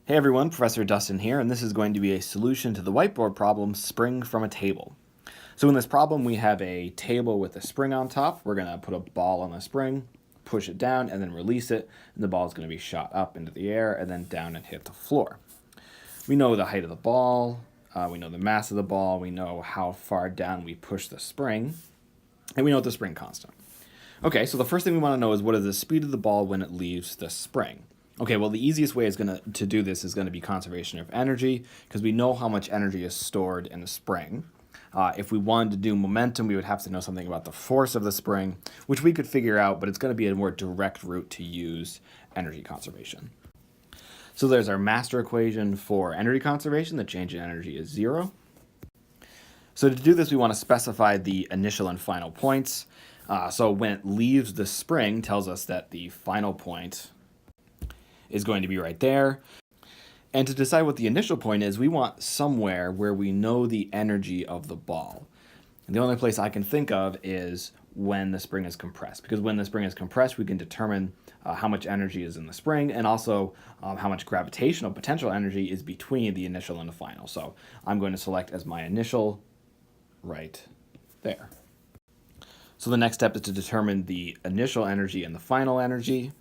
Hey everyone, Professor Dustin here, and this is going to be a solution to the whiteboard problem, spring from a table. So in this problem, we have a table with a spring on top. We're going to put a ball on the spring, push it down, and then release it, and the ball is going to be shot up into the air and then down and hit the floor. We know the height of the ball, we know the mass of the ball, we know how far down we push the spring, and we know the spring constant. Okay, so the first thing we want to know is what is the speed of the ball when it leaves the spring. Okay, well, the easiest way to do this is going to be conservation of energy, because we know how much energy is stored in a spring. If we wanted to do momentum, we would have to know something about the force of the spring, which we could figure out, but it's going to be a more direct route to use energy conservation. So there's our master equation for energy conservation. The change in energy is 0. So to do this, we want to specify the initial and final points. So when it leaves the spring, tells us that the final point is going to be right there. And to decide what the initial point is, we want somewhere where we know the energy of the ball. And the only place I can think of is when the spring is compressed, because when the spring is compressed, we can determine how much energy is in the spring and also how much gravitational potential energy is between the initial and the final. So I'm going to select as my initial right there. So the next step is to determine the initial energy and the final energy.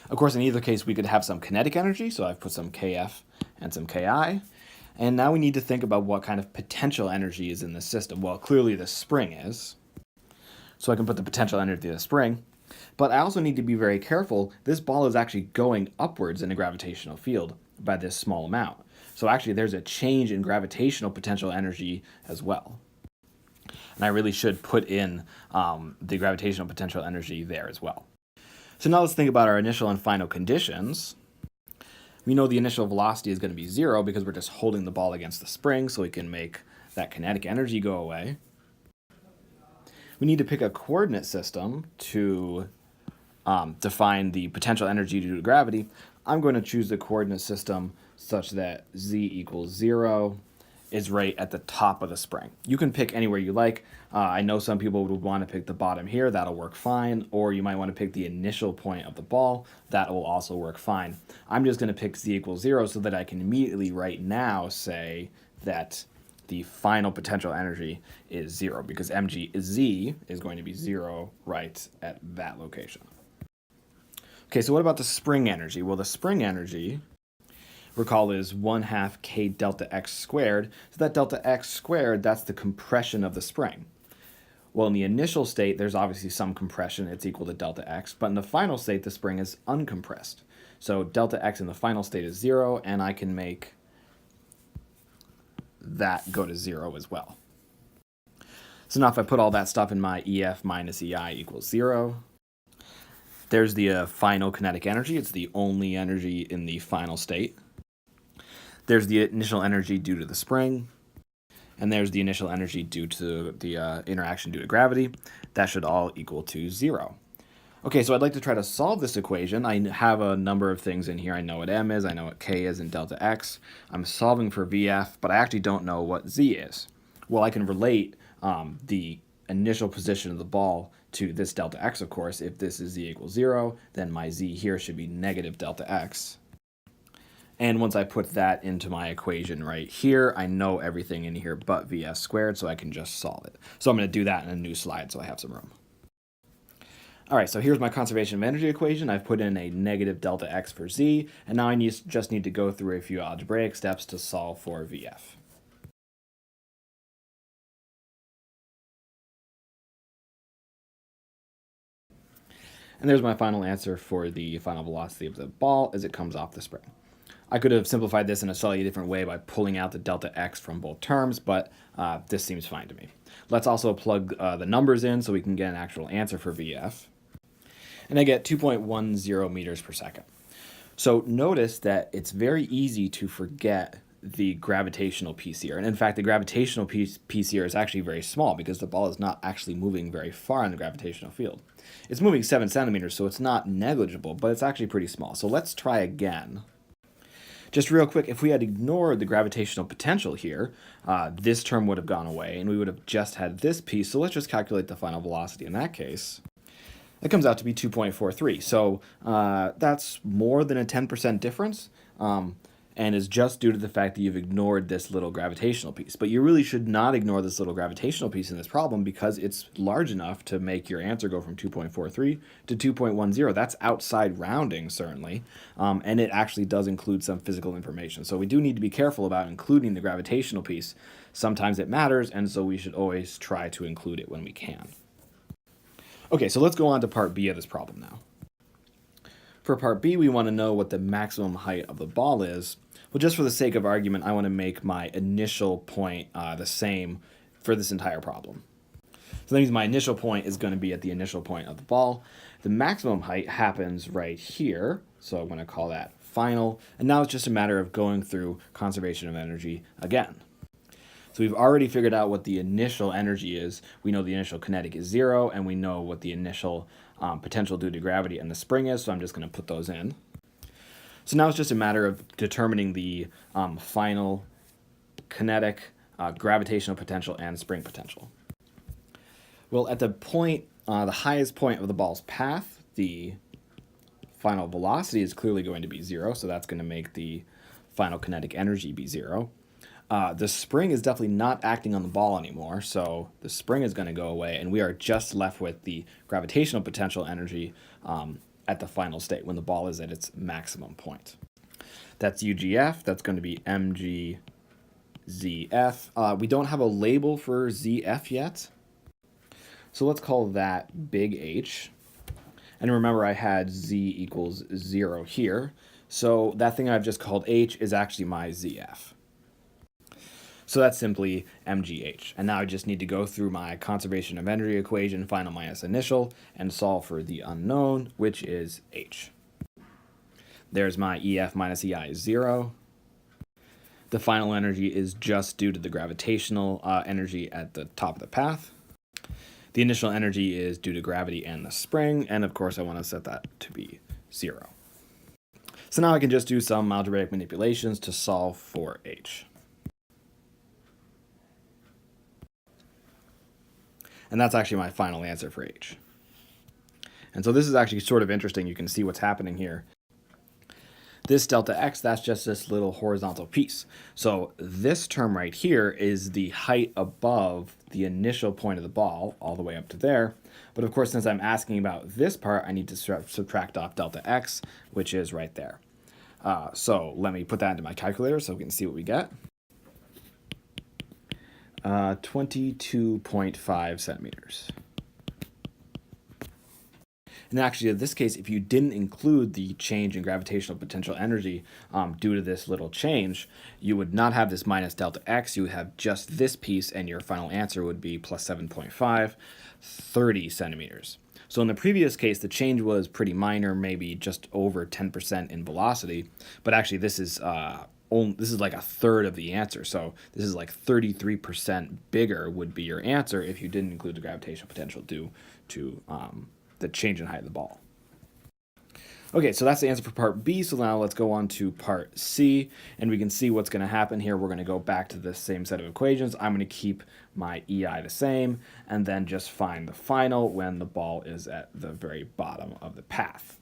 Of course, in either case, we could have some kinetic energy, so I've put some Kf and some Ki. And now we need to think about what kind of potential energy is in the system. Well, clearly the spring is, so I can put the potential energy of the spring. But I also need to be very careful. This ball is actually going upwards in a gravitational field by this small amount. So actually, there's a change in gravitational potential energy as well. And I really should put in the gravitational potential energy there as well. So now let's think about our initial and final conditions. We know the initial velocity is going to be 0 because we're just holding the ball against the spring, so we can make that kinetic energy go away. We need to pick a coordinate system to define the potential energy due to gravity. I'm going to choose the coordinate system such that z equals 0 is right at the top of the spring. You can pick anywhere you like. I know some people would want to pick the bottom here. That'll work fine. Or you might want to pick the initial point of the ball. That will also work fine. I'm just going to pick z equals 0 so that I can immediately right now say that the final potential energy is 0 because z is going to be 0 right at that location. Okay, so what about the spring energy? Well, the spring energy, recall, is 1/2 k delta x squared. So that delta x squared, that's the compression of the spring. Well, in the initial state, there's obviously some compression. It's equal to delta x. But in the final state, the spring is uncompressed. So delta x in the final state is 0, and I can make that go to 0 as well. So now if I put all that stuff in my EF minus EI equals 0, there's the final kinetic energy. It's the only energy in the final state. There's the initial energy due to the spring, and there's the initial energy due to the interaction due to gravity. That should all equal to 0. Okay, so I'd like to try to solve this equation. I have a number of things in here. I know what m is, I know what k is, and delta x. I'm solving for VF, but I actually don't know what z is. Well, I can relate the initial position of the ball to this delta x, of course. If this is z equals 0, then my z here should be negative delta x. And once I put that into my equation right here, I know everything in here but Vs squared, so I can just solve it. So I'm going to do that in a new slide so I have some room. All right, so here's my conservation of energy equation. I've put in a negative delta x for z, and now I just need to go through a few algebraic steps to solve for Vf. And there's my final answer for the final velocity of the ball as it comes off the spring. I could have simplified this in a slightly different way by pulling out the delta x from both terms, but this seems fine to me. Let's also plug the numbers in so we can get an actual answer for VF. And I get 2.10 meters per second. So notice that it's very easy to forget the gravitational piece here. And in fact, the gravitational piece here is actually very small because the ball is not actually moving very far in the gravitational field. It's moving 7 centimeters, so it's not negligible, but it's actually pretty small. So let's try again. Just real quick, if we had ignored the gravitational potential here, this term would have gone away, and we would have just had this piece. So let's just calculate the final velocity in that case. It comes out to be 2.43. So that's more than a 10% difference, and is just due to the fact that you've ignored this little gravitational piece. But you really should not ignore this little gravitational piece in this problem because it's large enough to make your answer go from 2.43 to 2.10. That's outside rounding, certainly, and it actually does include some physical information. So we do need to be careful about including the gravitational piece. Sometimes it matters, and so we should always try to include it when we can. Okay, so let's go on to part B of this problem now. For part B, we want to know what the maximum height of the ball is. Well, just for the sake of argument, I want to make my initial point the same for this entire problem. So that means my initial point is going to be at the initial point of the ball. The maximum height happens right here, so I'm going to call that final. And now it's just a matter of going through conservation of energy again. So we've already figured out what the initial energy is. We know the initial kinetic is 0, and we know what the initial potential due to gravity and the spring is, so I'm just going to put those in. So now it's just a matter of determining the final kinetic, gravitational potential, and spring potential. Well, at the point, the highest point of the ball's path, the final velocity is clearly going to be 0, so that's going to make the final kinetic energy be 0. The spring is definitely not acting on the ball anymore, so the spring is going to go away, and we are just left with the gravitational potential energy at the final state, when the ball is at its maximum point. That's UGF, that's going to be mgZF. We don't have a label for ZF yet, so let's call that big H. And remember, I had Z equals 0 here, so that thing I've just called H is actually my ZF. So that's simply mgh. And now I just need to go through my conservation of energy equation, final minus initial, and solve for the unknown, which is h. There's my EF minus EI is 0. The final energy is just due to the gravitational energy at the top of the path. The initial energy is due to gravity and the spring, and of course I want to set that to be 0. So now I can just do some algebraic manipulations to solve for h. And that's actually my final answer for h. And so this is actually sort of interesting. You can see what's happening here. This delta x, that's just this little horizontal piece. So this term right here is the height above the initial point of the ball, all the way up to there. But of course, since I'm asking about this part, I need to subtract off delta x, which is right there. So let me put that into my calculator so we can see what we get. 22.5 centimeters. And actually, in this case, if you didn't include the change in gravitational potential energy due to this little change, you would not have this minus delta x. You would have just this piece, and your final answer would be plus 7.5, 30 centimeters. So in the previous case, the change was pretty minor, maybe just over 10% in velocity. But actually, this is like a third of the answer. So this is like 33% bigger would be your answer if you didn't include the gravitational potential due to the change in height of the ball. Okay, so that's the answer for part B. So now let's go on to part C, and we can see what's going to happen here. We're going to go back to the same set of equations. I'm going to keep my EI the same, and then just find the final when the ball is at the very bottom of the path.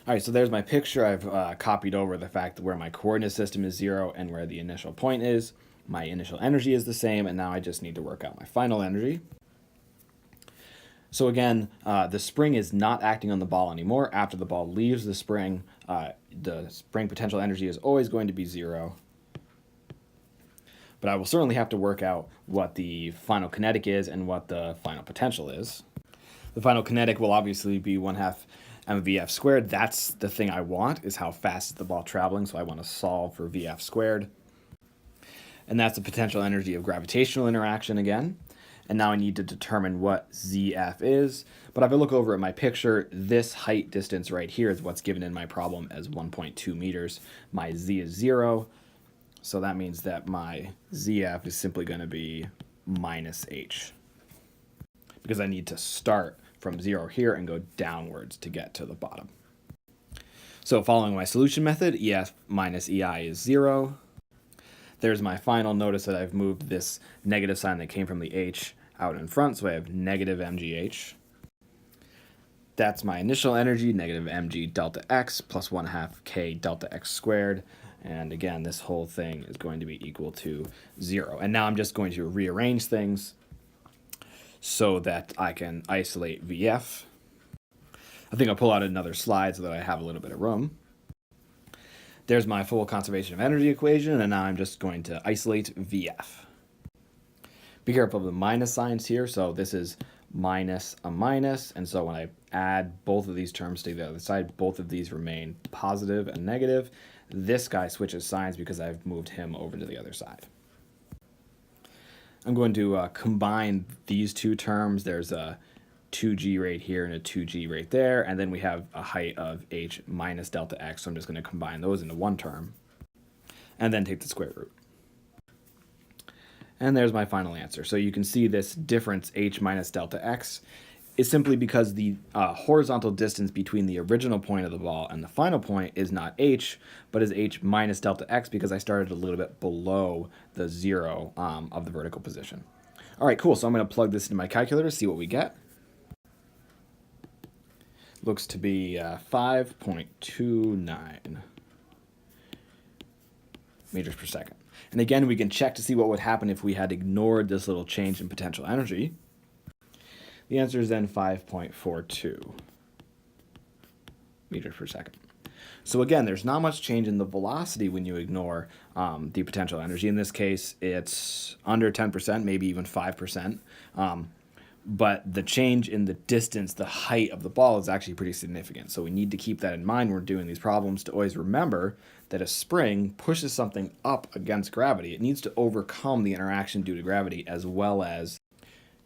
All right, so there's my picture. I've copied over the fact that where my coordinate system is 0 and where the initial point is. My initial energy is the same, and now I just need to work out my final energy. So again, the spring is not acting on the ball anymore. After the ball leaves the spring potential energy is always going to be 0. But I will certainly have to work out what the final kinetic is and what the final potential is. The final kinetic will obviously be 1/2 mvf squared. That's the thing I want, is how fast is the ball traveling, so I want to solve for vf squared. And that's the potential energy of gravitational interaction again. And now I need to determine what ZF is. But if I look over at my picture, this height distance right here is what's given in my problem as 1.2 meters. My Z is 0, so that means that my ZF is simply going to be minus h, because I need to start from 0 here and go downwards to get to the bottom. So following my solution method, EF minus EI is 0. There's my final. Notice that I've moved this negative sign that came from the h out in front, so I have negative mgh. That's my initial energy, negative mg delta x plus 1/2 k delta x squared. And again, this whole thing is going to be equal to 0. And now I'm just going to rearrange things so that I can isolate VF. I think I'll pull out another slide so that I have a little bit of room. There's my full conservation of energy equation, and now I'm just going to isolate VF. Be careful of the minus signs here, so this is minus a minus, and so when I add both of these terms to the other side, both of these remain positive and negative. This guy switches signs because I've moved him over to the other side. I'm going to combine these two terms. There's a 2g right here and a 2g right there, and then we have a height of h minus delta x, so I'm just going to combine those into one term, and then take the square root. And there's my final answer. So you can see this difference, h minus delta x, is simply because the horizontal distance between the original point of the ball and the final point is not h, but is h minus delta x because I started a little bit below the 0 of the vertical position. All right, cool. So I'm going to plug this into my calculator, see what we get. Looks to be 5.29 meters per second. And again, we can check to see what would happen if we had ignored this little change in potential energy. The answer is then 5.42 meters per second. So again, there's not much change in the velocity when you ignore the potential energy. In this case, it's under 10%, maybe even 5%. But the change in the distance, the height of the ball is actually pretty significant. So we need to keep that in mind when we're doing these problems, to always remember that a spring pushes something up against gravity. It needs to overcome the interaction due to gravity as well as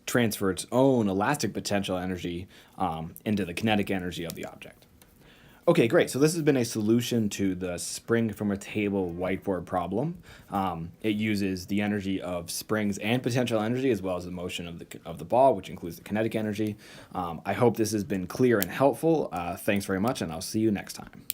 transfer its own elastic potential energy into the kinetic energy of the object. Okay, great. So this has been a solution to the spring from a table whiteboard problem. It uses the energy of springs and potential energy as well as the motion of the ball, which includes the kinetic energy. I hope this has been clear and helpful. Thanks very much, and I'll see you next time.